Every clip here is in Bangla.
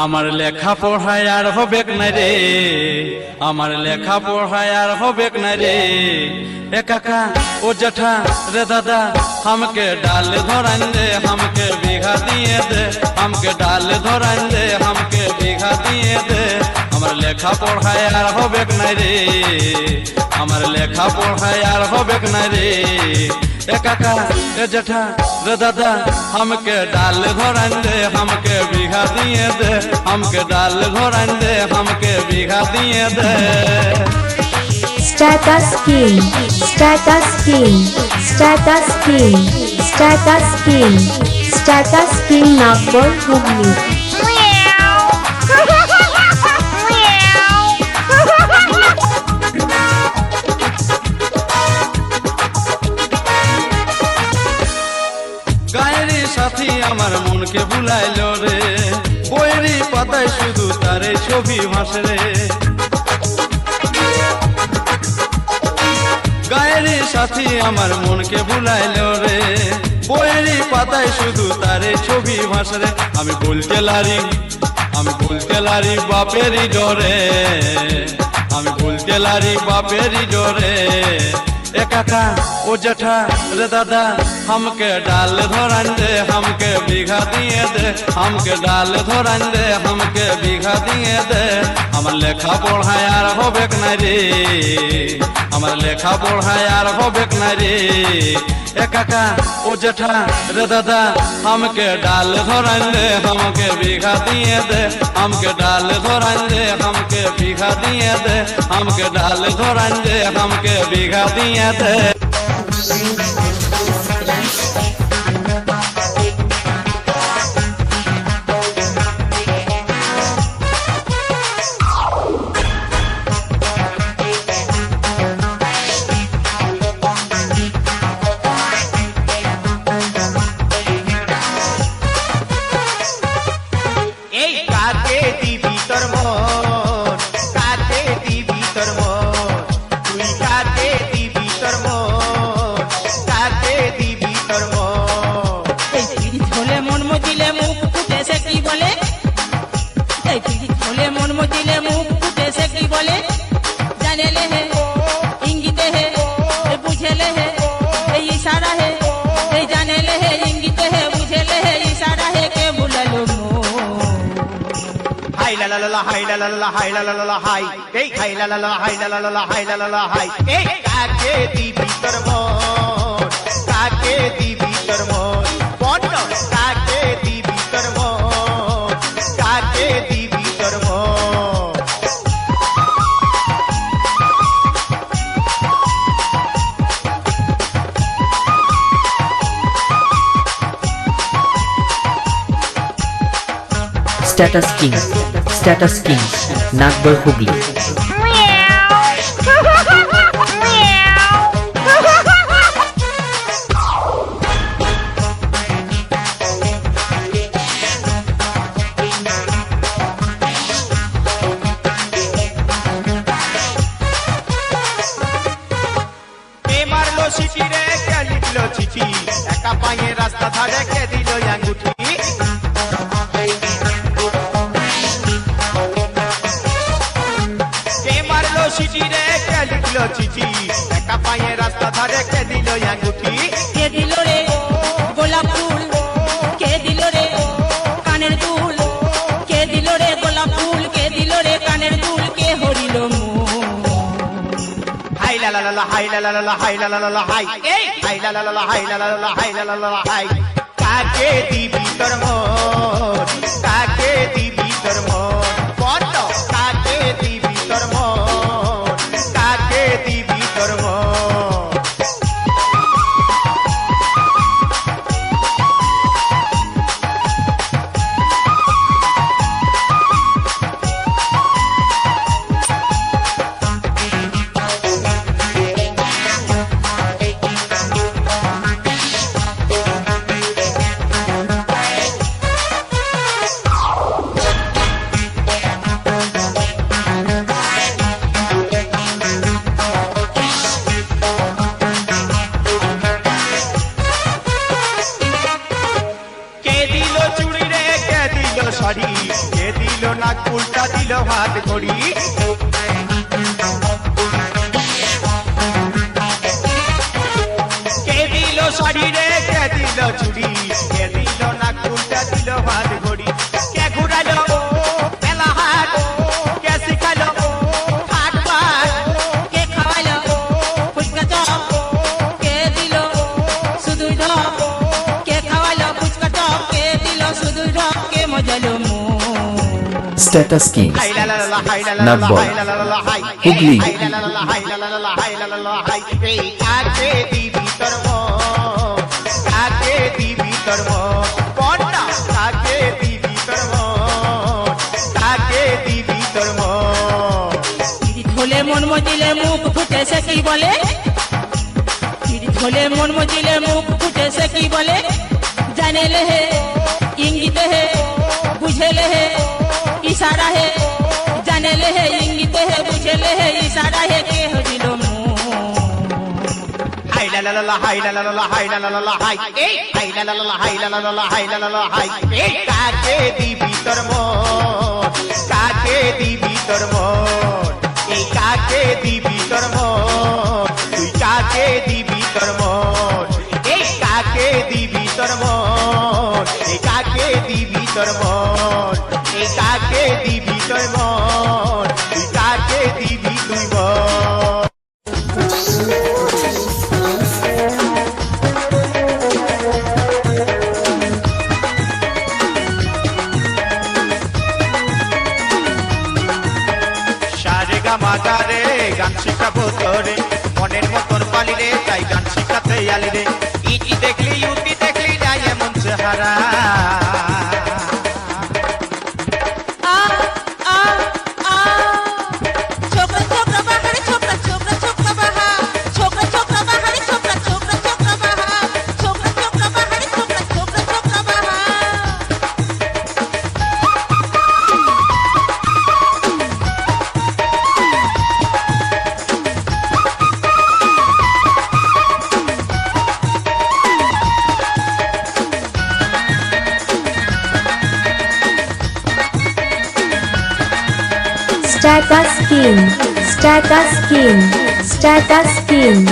আমার লেখা পড়ায় আর হবে না রে, আমার লেখা পড়ায় আর হবে না রে। এ কাকা ও জেঠা রে দাদা हमके डाल धरान दे, हमके बीघा दिए दे, हमके डाल धरान दे, हमके बीघा दिए दे। আমার লেখা পড়ায় আর হবে না রে, আমার লেখা পড়ায় আর হবে না রে। ए काका ए जेठा रे दादा हमके डाल धरान दे, हमके बीघा दिए दे, हमके डाल धरान दे, हमके बीघा दिए दे। Status King, Status King, Status King, Status King, Status King Nagpur Hubli। গায়েরি সাথী আমার মনকে ভুলাইলো রে, বইয়েরই পাতায় শুধু তারে ছবি ভাসে রে। গায়েরি সাথী আমার মনকে ভুলাইলো রে, বইয়েরই পাতায় শুধু তারে ছবি ভাসে রে। আমি বলতে লারি, আমি বলতে লারি বাপেরই ডরে, আমি বলতে লারি বাপেরই ডরে। ए काका ओ जेठा रे दादा हमके डाल धरान दे, हमके बीघा दिए दे, हमके डाल धरान दे, हमके बीघा दिए दे। আমার লেখা পড়ায় আর হবে না রে, আমার লেখা পড়ায় আর হবে না রে। এ কাকা ও জেঠা রে দাদা हमके डाल धरान दे, हमके बीघा दिए दे, हमके डाल धरान दे, हमके बीघा दिए दे, हमके डाल धरान दे, हमके बीघा दिए दे। হাই লা লা লা হাই লা লা লা হাই, এই হাই লা লা লা হাই লা লা লা হাই লা লা লা হাই। এই কাকে দিবি তোর মন, কাকে দিবি তোর মন, বল কাকে দিবি তোর মন, কাকে দিবি তোর মন। Status King, Status King, Nagpur Hubli। মারলো সিটি রে কে লিখলো চিঠি, একা পায়ে রাস্তা ধারে কে দিল আঙ্গুঠি। চিঠি রে কে লিখলো চিঠি, একা পায়ে রাস্তা ধারে কে দিল আঙ্গুঠি। কে দিল রে গোলাপ ফুল, কে দিল রে কানের দুল, কে দিল রে গোলাপ ফুল, কে দিল রে কানের দুল, কে হরিল হাই লা লা লা হাই লা লা লা হাই লা লা লা হাই, এই হাই লা লা লা হাই লা লা লা হাই লা লা লা হাই। কাকে দিবি তোর মন, কাকে দিবি তোর মন, বল কাকে দিবি তোর মন, কাকে দিবি তোর মন। নাক উল্টা দিল হাত ঘড়ি কে দিল শাড়ি রে কে দিল চুড়ি কে দিল নাক উল্টা দিল হাত ঘড়ি কে ঘুরালো মেলা হাট কে শিখালো হাট পাট কে খাওয়াইলো ফুচকা চপ কে দিল শুধু ঢপ কে খাওয়াইলো ফুচকা চপ কে দিল শুধু ঢপ কে মজালো মো Status Kings. হাই লা লা লা হাই লা লা লা Nagpur. হাই লা লা লা হাই Hubli. হাই লা লা লা হাই লা লা লা হাই লা লা লা হাই এই কাকে দিবি তোর মন কাকে দিবি তোর মন কোনটা কাকে দিবি তোর মন কাকে দিবি তোর মন পীড়িত হলে মন মজিলে মুখ ফুটে সে কি বলে পীড়িত হলে মন মজিলে মুখ ফুটে সে কি বলে জানে ले है इंगित है बुझे ले है इशारा है जाने ले है इंगित है बुझे ले है इशारा है के हो दिलो मो হাই লা লা লা হাই লা লা লা হাই লা লা লা হাই এই হাই লা লা লা হাই লা লা লা হাই লা লা লা হাই এই কাকে দিবি তোর মন কাকে দিবি তোর মন এই কাকে দিবি তোর মন তুই কাকে দিবি তোর মন এই কাকে দিবি তোর মন এই কাকে দিবি তোর মন এই কাকে দিবি তোর মন তুই কাকে দিবি তুই মন সারেগা মাগারে গান শিখাবো তোরে মনের মতন পালিরে তাই গান শিখাতে আলি রে ইটি দেখলি ইউটি দেখলি নাই এমন চেহারা आ आ आ छोकरा छोकरा बाहर छोकरा छोकरा छोकरा बाहर छोकरा छोकरा बाहर छोकरा छोकरा छोकरा बाहर छोकरा छोकरा बाहर छोकरा छोकरा छोकरा बाहर Status King, Status King, Status King,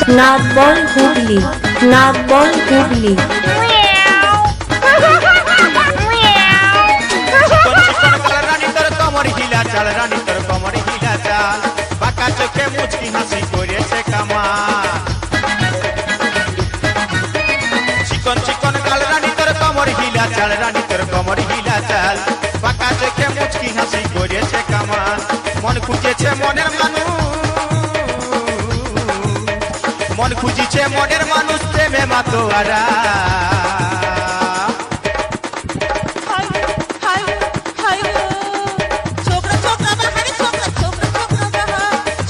Nagbol Hubli, Nagbol Hubli. চিকন চিকন কাল রানী তোর কমর হিলা চাল রানী তোর কমর হিলা চাল বাঁকা চোখে মুচকি হাসি করেছে কামাল চিকন চিকন কাল রানী তোর কমর হিলা চাল রানী তোর কমর হিলা চাল বাঁকা চোখে মুচকি হাসি করেছে কামাল মন খুঁজেছে মনের মানুষ মন খুঁজিছে মনের মানুষ প্রেমে মাতোয়ারা हाय हाय हाय छोकरा छोकरा बाहर छोकरा छोकरा छोकरा बाहर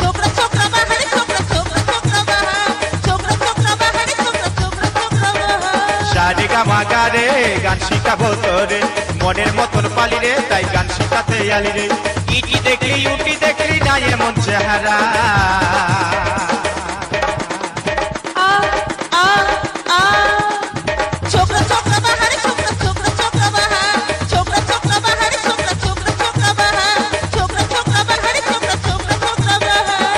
छोकरा छोकरा बाहर छोकरा छोकरा छोकरा बाहर छोकरा छोकरा बाहर छोकरा छोकरा छोकरा बाहर সারেগা মাগারে গান শিখাবো তোরে মনের মতন পালি রে তাই গান শিখাতে আলি রে ইটি দেখলি ইউটি দেখলি না এমন চেহারা आ आ आ छोकरा छोकरा बाहर छोकरा छोकरा छोकरा बाहर छोकरा छोकरा बाहर छोकरा छोकरा छोकरा बाहर छोकरा छोकरा बाहर छोकरा छोकरा छोकरा बाहर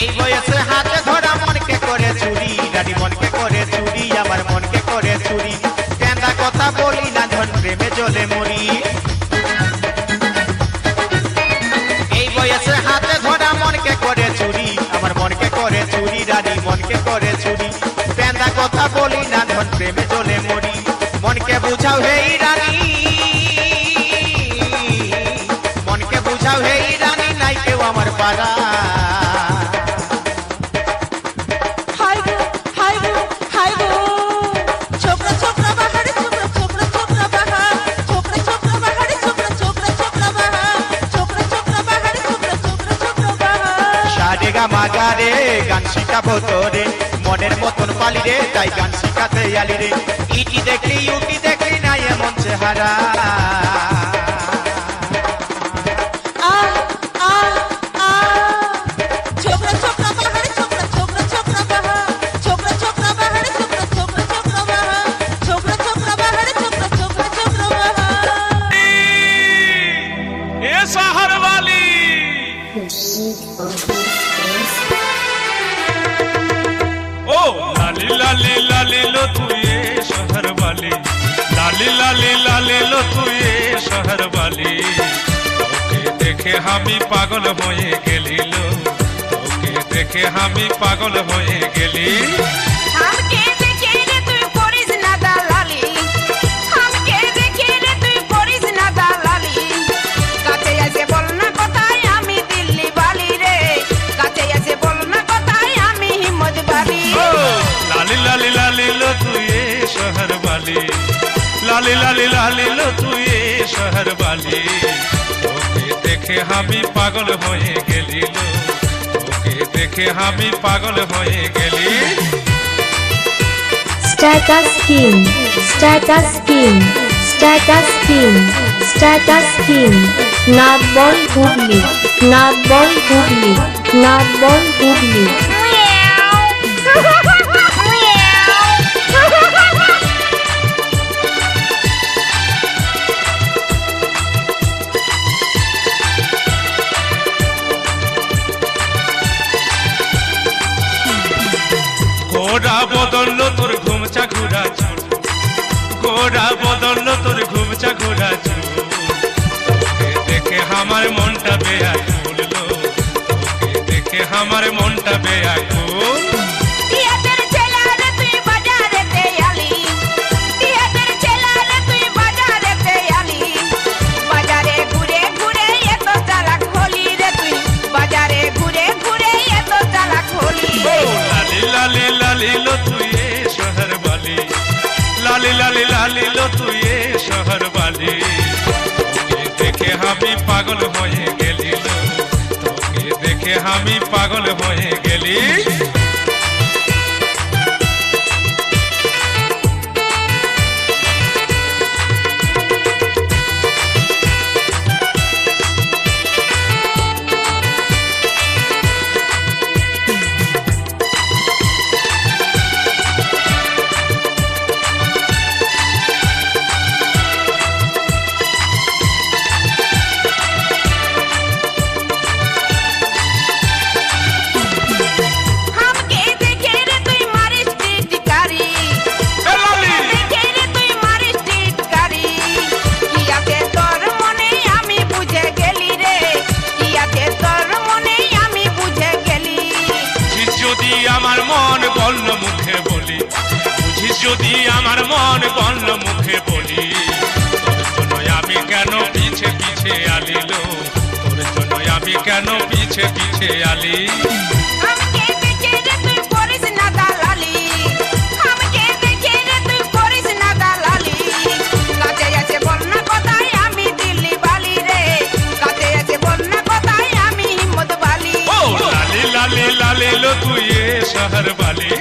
এই বয়সে হাতে ধরা মনকে করে চুরি গাড়ি মনকে করে চুরি আমার মনকে করে চুরি কেন্দা কথা বলি না ধন প্রেমে চলে মরি এই বয়সে হাতে ধরা মনকে করে চুরি আমার মনকে করে চুরি রানী মনকে করে চুরি কেন্দা কথা বলি না ধন প্রেমে চলে মরি মনকে বুঝাও হেই রানী মনকে বুঝাও হেই রানী নাই কেউ আমার পারা हाय गो हाय गो छोकरा छोकरा बाहर छोकरा छोकरा छोकरा बाहर छोकरा छोकरा পাঠাবো তোরে মনের মতন পালি রে তাই গান শিখাতে আলি রে ইটি দেখলি ইউটি দেখলি না এমন চেহারা छोकरा छोकरा बहर छोकरा छोकरा छोकरा बहर छोकरा छोकरा बहर छोकरा छोकरा छोकरा बहर छोकरा छोकरा बहर छोकरा छोकरा छोकरा बहर ए शहर वाली ओ लाली लाली लाली लो तू ये शहर वाली लाली लाली लाली लो तू ये शहर वाली তোকে দেখে আমি পাগল হয়ে গেলি লো তোকে দেখে আমি পাগল হয়ে গেলি हमके देखे रे तू करिस ना दालाली हमके देखे रे तू करिस ना दालाली काते ऐसे बोलना কথাই আমি দিল্লি বালি রে কাতে ऐसे बोलना কথাই আমি হিম্মত বালি ओ लाली लाली लाली लो तू ये शहर वाली लाली लाली लाली लो तू ये शहर वाली তোকে দেখে আমি পাগল হয়ে গেলি লো তোকে দেখে আমি পাগল হয়ে গেলি Status King, Status King, Status King, Status King, Nagpur Hubli, Nagpur Hubli, Nagpur Hubli. গোরা বদললো তোর ঘুমচা ঘুরা চুল গোরা বদললো তোর ঘুমচা ঘুরা চুল তোকে দেখে আমার মনটা বেয়াকুল লো তোকে দেখে আমার মনটা বেয়াকুল টিয়াদের ছেলারে তুই বাজারেতে আলি টিয়াদের ছেলারে তুই বাজারেতে আলি বাজারে ঘুরে ঘুরে এত চালাক হলি রে তুই বাজারে ঘুরে ঘুরে এত চালাক হলি লালি লালি লালি লো তুই এ শহর বালি লালি লালি লালি লো তুই এ শহর বালি তোকে দেখে আমি পাগল হয়ে গেলি লো তোকে দেখে আমি পাগল হয়ে গেলি हमके देखे रे तुई मारिस टिटकारी এ লালি देखे रे तुई मारिस टिटकारी कियाते तोर মনে আমি বুঝে গেলি রে কিয়াতে তোর মনে আমি বুঝে গেলি বুঝিস যদি আমার মন বলল মুখে বলি বুঝিস যদি আমার মন বলল মুখে বলি তোর জন্য আমি কেন পিছে পিছে আলিলো তোর জন্য আমি কেন পিছে পিছে আলি हमके देखे रे तुई करिस ना दालाली हमके देखे रे तुई करिस ना दालाली काते ऐसे बोलना কথাই আমি দিল্লি বালি রে কাতে ऐसे बोलना কথাই আমি হিম্মত বালি ओ लाली लाली लाली लो तू ये शहर वाली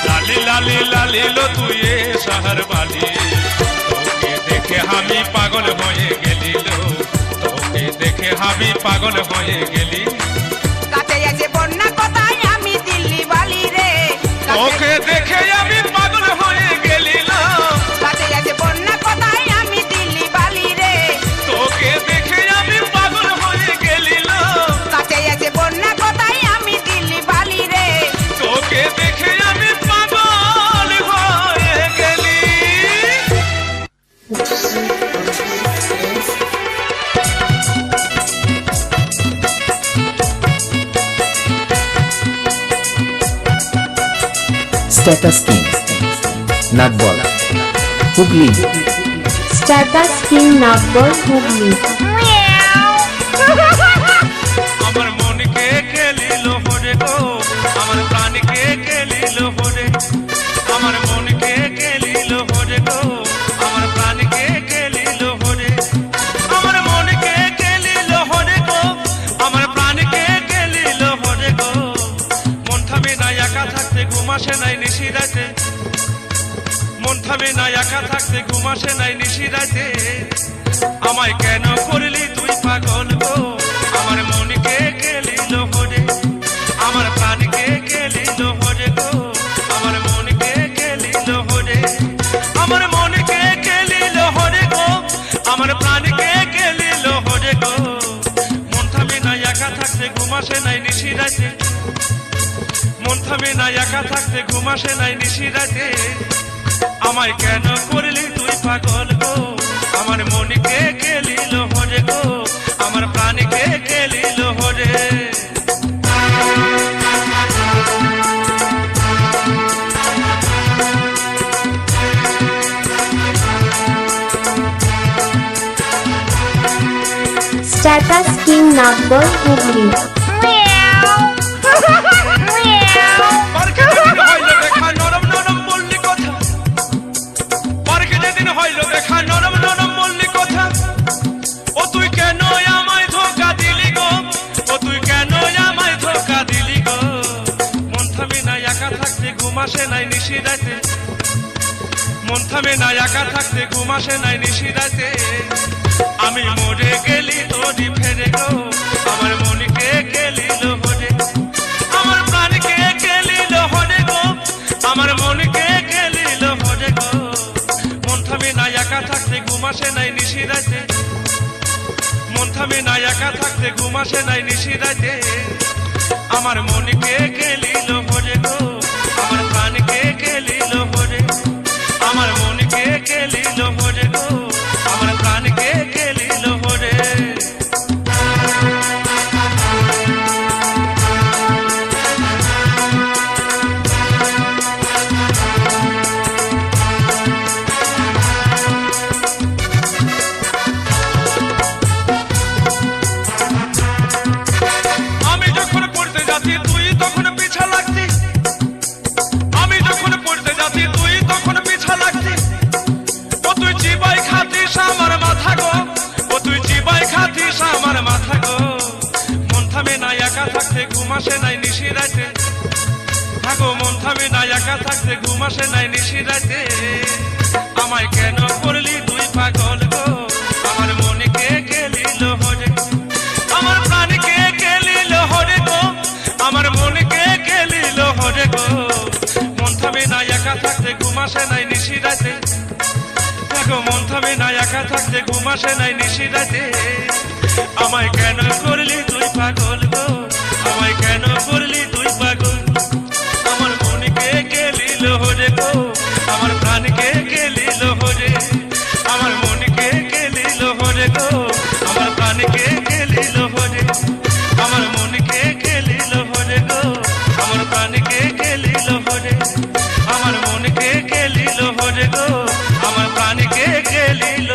लाली लाली लाली लो तू ये शहर वाली তোকে দেখে আমি পাগল হয়ে গেলি লো তোকে দেখে আমি পাগল হয়ে গেলি কাতে ऐसे बोलना কথাই আমি দিল্লি বালি রে তোকে দেখে আমি পাগল হয়ে গেলি লো কাতে ऐसे बोलना কথাই আমি দিল্লি বালি রে তোকে দেখে আমি পাগল হয়ে গেলি লো কাতে ऐसे बोलना কথাই আমি দিল্লি বালি রে তোকে দেখে আমি পাগল হয়ে গেলি Status King, Nagpur Hubli, Status King, Nagpur Hubli. আমার মনকে খেলিল হরে গো আমার প্রাণকে খেলিল হরে আমার মনকে খেলিল হরে গো আমার প্রাণকে খেলিল হরে আমার মনকে খেলিল হরে গো আমার প্রাণকে খেলিল হরে গো মন থামে না একা নিশিরাতে মন থামে না একা থাকতে ঘুম আসে নাই নিশিরাতে আমায় কেন করলি তুই পাগল গো আমার মনকে কেলিল হরে আমার প্রাণকে কেলিল হরে গো আমার মনকে কেলিল হরে আমার মনকে কেলিল হরে গো আমার প্রাণকে কেলিল হরে গো মন থামে না একা থাকতে ঘুম আসে নাই নিশিরাতে মন থামে না একা থাকতে ঘুম আসে নাই নিশিরাতে আমায় কেন করলি তুই পাগল গো আমার মনকে কেলিল হরে গো আমার প্রাণকে কেলিল হরে স্ট্যাটাস কিং নাগবল হুগলি। পার্কে যেদিন হইল দেখা নরম নরম বললি কথা পার্কে যেদিন হইল দেখা নরম নরম বললি কথা ও তুই কেন আমায় ধোকা দিলি গো ও তুই কেন আমায় ধোকা দিলি গো মন থামে না একা থাকতে ঘুম আসে নাই নিশিরাতে মন থামে না একা থাকতে ঘুম আসে নাই নিশিরাতে আমি মরে গেলি তোরি ফেরে গো আমার মনকে কেলিল হরে আমার প্রাণকে কেলিল হরে গো আমার মনকে কেলিল হরে গো মন থামে না একা থাকতে ঘুম আসে নাই নিশিরাতে মন থামে না একা থাকতে ঘুম আসে নাই নিশিরাতে আমার মনকে কেলিল হরে গো আমার প্রাণকে কেলিল হরে আমার মনকে কেলিল হরে গো আমার প্রাণকে কেলিল হরে আমি যখন পড়তে যাচ্ছি তুই তখন পিছা লাগতি আমি যখন পড়তে যাচ্ছি তুই তখন পিছা লাগতি ও তুই চিবাই খাতিস আমার মাথা গো ও তুই চিবাই খাতিস আমার মাথা গো মন থামে না একা থাকতে ঘুম আসে নাই নিশিরাতে থাকো মন থামে না একা থাকতে ঘুম আসে নাই নিশিরাতে আমায় কেন করলি তুই পাগল গো আমার মনকে কেলিল হরে আমার প্রাণকে কেলিল হরে গো আমার মনকে কেলিল হরে গো মন থামে না একা থাকতে ঘুম আসে নাই নিশিরাতে দেখো মন থামে না একা থাকতে ঘুম আসে নাই নিশিরাতে আমায় কেন করলি তুই পাগল গো আমায় কেন করলি তুই পাগল আমার মনকে কেলিল হরে গো আমার প্রাণকে কেলিল হরে আমার মনকে কেলিল হরে গো আমার প্রাণকে কেলিল হরে আমার মনকে কেলিল হরে গো আমার প্রাণকে কেলিল হরে আমার মনকে কেলিল হরে গো আমার প্রাণকে কেলিল